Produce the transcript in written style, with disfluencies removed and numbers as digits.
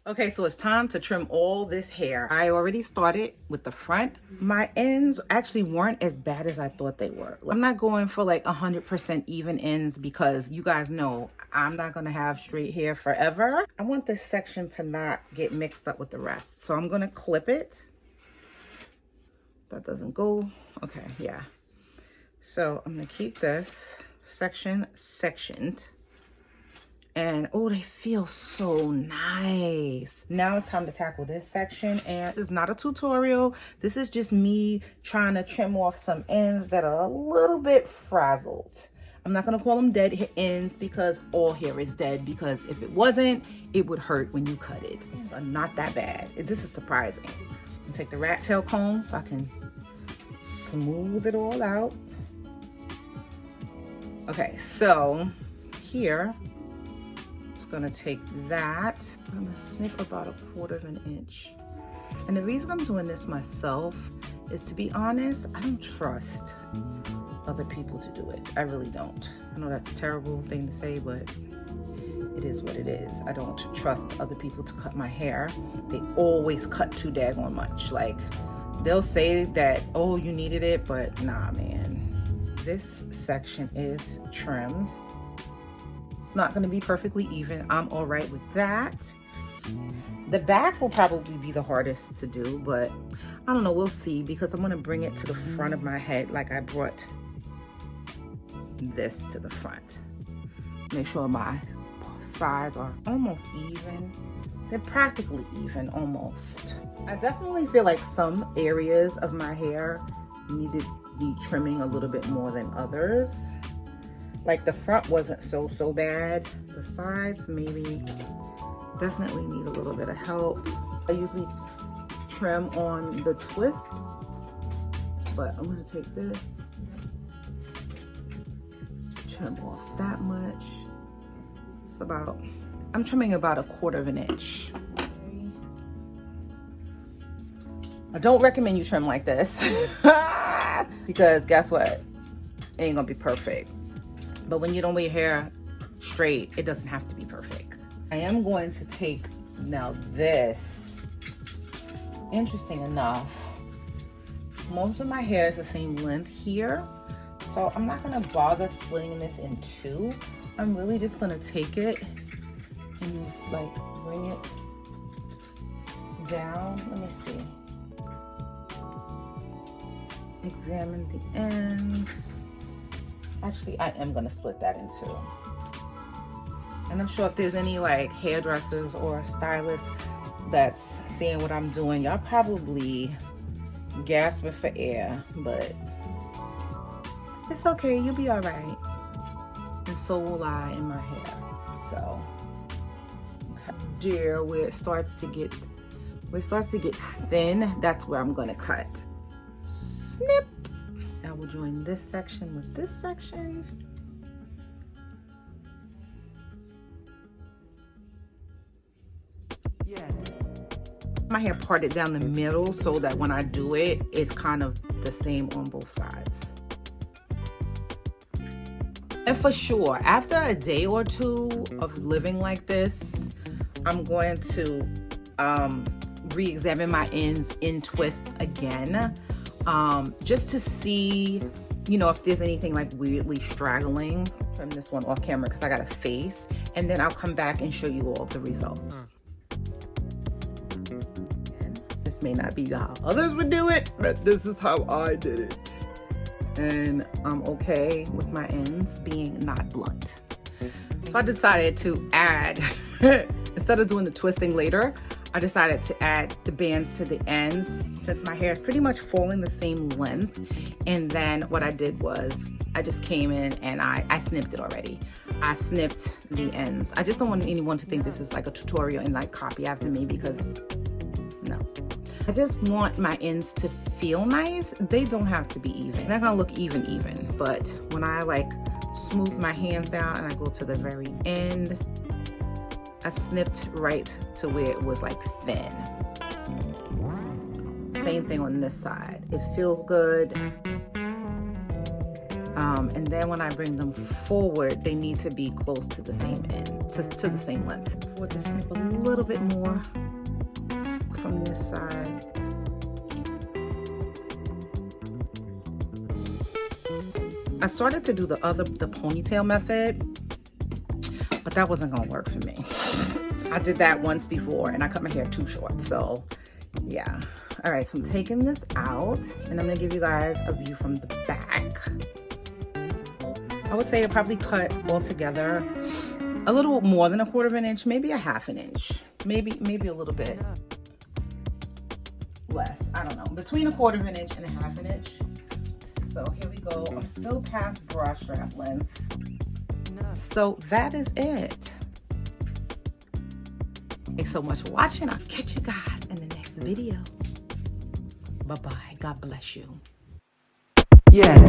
Okay, so it's time to trim all this hair. I already started with the front. My ends actually weren't as bad as I thought they were. I'm not going for like 100% even ends because you guys know I'm not gonna have straight hair forever. I want this section to not get mixed up with the rest. So I'm gonna clip it. That doesn't go, okay, yeah. So I'm gonna keep this section sectioned. And oh, they feel so nice. Now it's time to tackle this section. And this is not a tutorial. This is just me trying to trim off some ends that are a little bit frazzled. I'm not gonna call them dead ends because all hair is dead, because if it wasn't, it would hurt when you cut it. Ends are not that bad. This is surprising. I'll take the rat tail comb so I can smooth it all out. Okay, so here, gonna take that. I'm gonna snip about 1/4 inch. And the reason I'm doing this myself is, to be honest, I don't trust other people to do it. I really don't. I know that's a terrible thing to say, but it is what it is. I don't trust other people to cut my hair. They always cut too daggone much. Like, they'll say that, oh, you needed it, but nah, man. This section is trimmed. Not going to be perfectly even. I'm all right with that. The back will probably be the hardest to do, but I don't know, we'll see, because I'm going to bring it to the front of my head like I brought this to the front. Make sure my sides are almost even. They're practically even, almost. I definitely feel like some areas of my hair needed the trimming a little bit more than others. Like the front wasn't so bad. The sides maybe definitely need a little bit of help. I usually trim on the twists, but I'm gonna take this, trim off that much. It's about, I'm trimming about 1/4 inch. I don't recommend you trim like this because guess what? It ain't gonna be perfect. But when you don't wear your hair straight, it doesn't have to be perfect. I am going to take now this. Interesting enough, most of my hair is the same length here, so I'm not gonna bother splitting this in two. I'm really just gonna take it and just like bring it down. Let me see. Examine the ends. Actually, I am gonna split that in two. And I'm sure if there's any like hairdressers or stylists that's seeing what I'm doing, y'all probably gasping for air, but it's okay, you'll be all right. And so will I in my hair. So, okay. There, where it starts to get thin, that's where I'm gonna cut. Snip. I will join this section with this section. Yeah. My hair parted down the middle so that when I do it, it's kind of the same on both sides. And for sure, after a day or two of living like this, I'm going to re-examine my ends in twists again. Just to see, you know, if there's anything like weirdly straggling. Trim this one off camera because I got a face, and then I'll come back and show you all the results. This may not be how others would do it, but this is how I did it. And I'm okay with my ends being not blunt. So I decided to add, instead of doing the twisting later, I decided to add the bands to the ends since my hair is pretty much falling the same length. And then what I did was I just came in and I snipped it already. I snipped the ends. I just don't want anyone to think this is like a tutorial and like copy after me, because no. I just want my ends to feel nice. They don't have to be even. They're gonna look even, but when I like smooth my hands down and I go to the very end, I snipped right to where it was like thin. Same thing on this side. It feels good. And then when I bring them forward, they need to be close to the same end, to the same length. We'll just snip a little bit more from this side. I started to do the ponytail method, but that wasn't gonna work for me. I did that once before and I cut my hair too short, so yeah. All right, so I'm taking this out and I'm gonna give you guys a view from the back. I would say it probably cut altogether a little more than 1/4 inch, maybe a 1/2 inch, maybe a little bit less. I don't know, between 1/4 inch and a 1/2 inch. So here we go. I'm still past bra strap length. So that is it. Thanks so much for watching. I'll catch you guys in the next video. Bye-bye. God bless you. Yeah.